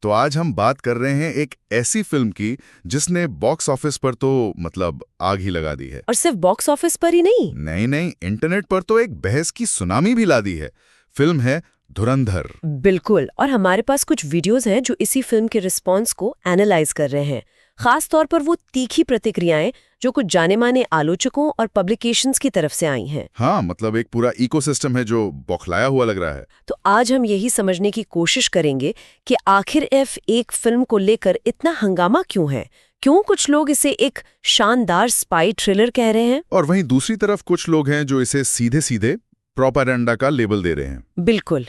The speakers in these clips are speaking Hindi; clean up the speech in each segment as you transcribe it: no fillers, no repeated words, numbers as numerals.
तो आज हम बात कर रहे हैं एक ऐसी फिल्म की जिसने बॉक्स ऑफिस पर तो मतलब आग ही लगा दी है। और सिर्फ बॉक्स ऑफिस पर ही नहीं। नहीं, इंटरनेट पर तो एक बहस की सुनामी भी ला दी है। फिल्म है धुरंधर। बिल्कुल, और हमारे पास कुछ वीडियोस हैं जो इसी फिल्म के रिस्पॉन्स को एनालाइज कर रहे हैं। खास तौर पर वो तीखी प्रतिक्रियाएं जो कुछ जाने माने आलोचकों और पब्लिकेशंस की तरफ से आई हैं। हाँ, मतलब एक पूरा इकोसिस्टम है जो बौखलाया हुआ लग रहा है। तो आज हम यही समझने की कोशिश करेंगे कि आखिर एक फिल्म को लेकर इतना हंगामा क्यों है, क्यों कुछ लोग इसे एक शानदार स्पाई थ्रिलर कह रहे हैं और वहीं दूसरी तरफ कुछ लोग हैं जो इसे सीधे सीधे प्रोपेगेंडा का लेबल दे रहे हैं। बिल्कुल।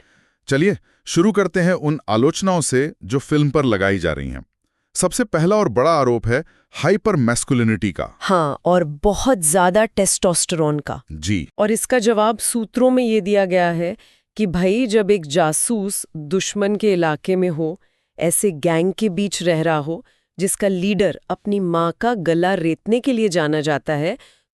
चलिए शुरू करते हैं उन आलोचनाओं से जो फिल्म पर लगाई जा रही हैं। सबसे पहला और बड़ा आरोप है हाइपर मैस्कुलिनिटी का। हाँ, और बहुत ज्यादा टेस्टोस्टेरोन का। जी। और इसका जवाब सूत्रों में ये दिया गया है कि भाई जब एक जासूस दुश्मन के इलाके में हो, ऐसे गैंग के बीच रह रहा हो जिसका लीडर अपनी माँ का गला रेतने के लिए जाना जाता है,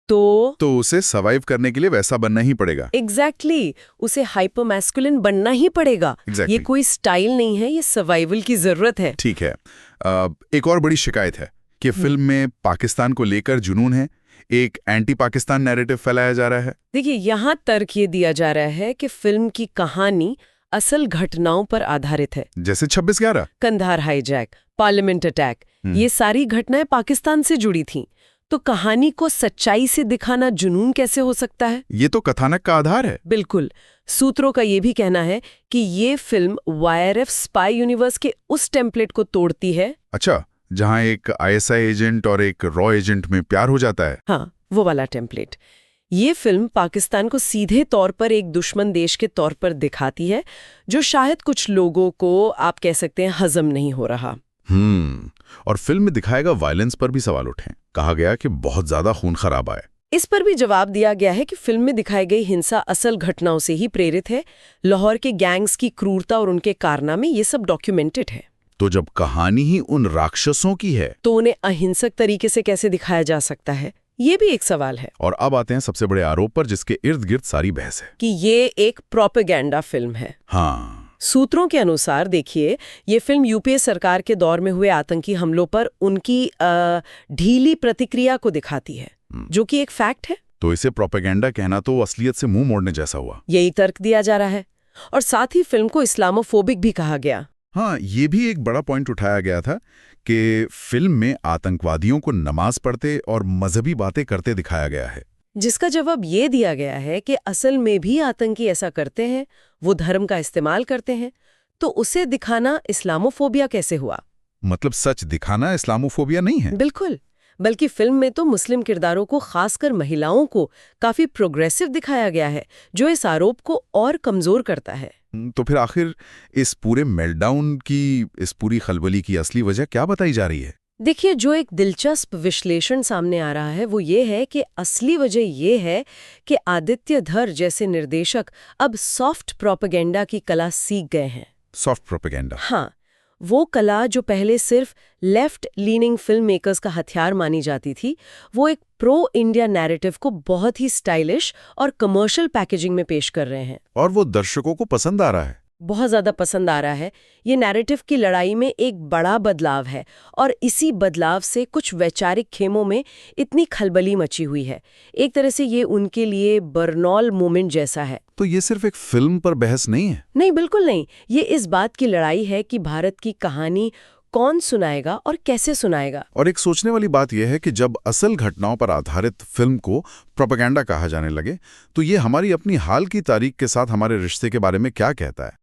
तो उसे सर्वाइव करने के लिए वैसा बनना ही पड़ेगा। एग्जैक्टली उसे हाइपर मैस्कुलिन बनना ही पड़ेगा। ये कोई स्टाइल नहीं है, ये सर्वाइवल की जरूरत है। ठीक है। एक और बड़ी शिकायत है कि फिल्म में पाकिस्तान को लेकर जुनून है, एक एंटी पाकिस्तान नैरेटिव फैलाया जा रहा है। देखिए, यहाँ तर्क ये दिया जा रहा है कि फिल्म की कहानी असल घटनाओं पर आधारित है, जैसे 26/11, कंधार हाईजैक, पार्लियामेंट अटैक। ये सारी घटनाएं पाकिस्तान से जुड़ी थीं। तो कहानी को सच्चाई से दिखाना जुनून कैसे हो सकता है? ये तो कथानक का आधार है। बिल्कुल। सूत्रों का ये भी कहना है कि ये फिल्म वाईआरएफ स्पाई यूनिवर्स के उस टेम्पलेट को तोड़ती है। अच्छा, जहां एक आईएसआई एजेंट और एक रॉ एजेंट में प्यार हो जाता है। हाँ, वो वाला टेम्पलेट। ये फिल्म पाकिस्तान को सीधे तौर पर एक दुश्मन देश के तौर पर दिखाती है, जो शायद कुछ लोगों को आप कह सकते हैं हजम नहीं हो रहा। और फिल्म में दिखाएगा वायलेंस पर भी सवाल उठे। कहा गया कि बहुत ज्यादा खून खराबा है। इस पर भी जवाब दिया गया है कि फिल्म में दिखाई गई हिंसा असल घटनाओं से ही प्रेरित है। लाहौर के गैंग्स की क्रूरता और उनके कारनामे ये सब डॉक्यूमेंटेड है। तो जब कहानी ही उन राक्षसों की है तो उन्हें अहिंसक तरीके से कैसे दिखाया जा सकता है, ये भी एक सवाल है। और अब आते हैं सबसे बड़े आरोप पर, जिसके इर्द गिर्द सारी बहस है कि ये एक प्रोपेगेंडा फिल्म है। हाँ। सूत्रों के अनुसार देखिए, ये फिल्म यूपीए सरकार के दौर में हुए आतंकी हमलों पर उनकी ढीली प्रतिक्रिया को दिखाती है, जो कि एक फैक्ट है। तो इसे प्रोपेगेंडा कहना तो असलियत से मुंह मोड़ने जैसा हुआ। यही तर्क दिया जा रहा है। और साथ ही फिल्म को इस्लामोफोबिक भी कहा गया। हाँ, ये भी एक बड़ा पॉइंट उठाया गया था कि फिल्म में आतंकवादियों को नमाज पढ़ते और मजहबी बातें करते दिखाया गया है, जिसका जवाब ये दिया गया है कि असल में भी आतंकी ऐसा करते हैं, वो धर्म का इस्तेमाल करते हैं। तो उसे दिखाना इस्लामोफोबिया कैसे हुआ? मतलब सच दिखाना इस्लामोफोबिया नहीं है। बिल्कुल, बल्कि फिल्म में तो मुस्लिम किरदारों को, खासकर महिलाओं को काफी प्रोग्रेसिव दिखाया गया है, जो इस आरोप को और कमजोर करता है। तो फिर आखिर इस पूरे मेल्टडाउन की, इस पूरी खलबली की असली वजह क्या बताई जा रही है? देखिए, जो एक दिलचस्प विश्लेषण सामने आ रहा है वो ये है कि असली वजह ये है कि आदित्य धर जैसे निर्देशक अब सॉफ्ट प्रोपेगेंडा की कला सीख गए हैं। Soft propaganda? हाँ, वो कला जो पहले सिर्फ लेफ्ट लीनिंग फिल्म मेकर्स का हथियार मानी जाती थी, वो एक प्रो इंडिया नैरेटिव को बहुत ही स्टाइलिश और कमर्शियल पैकेजिंग में पेश कर रहे हैं। और वो दर्शकों को पसंद आ रहा है। बहुत ज्यादा पसंद आ रहा है। ये नैरेटिव की लड़ाई में एक बड़ा बदलाव है, और इसी बदलाव से कुछ वैचारिक खेमों में इतनी खलबली मची हुई है। एक तरह से ये उनके लिए बर्नौल मोमेंट जैसा है। तो ये सिर्फ एक फिल्म पर बहस नहीं है? नहीं, बिल्कुल नहीं। ये इस बात की लड़ाई है कि भारत की कहानी कौन सुनाएगा और कैसे सुनाएगा। और एक सोचने वाली बात यह है कि जब असल घटनाओं पर आधारित फिल्म को प्रोपेगेंडा कहा जाने लगे, तो ये हमारी अपनी हाल की तारीख के साथ हमारे रिश्ते के बारे में क्या कहता है?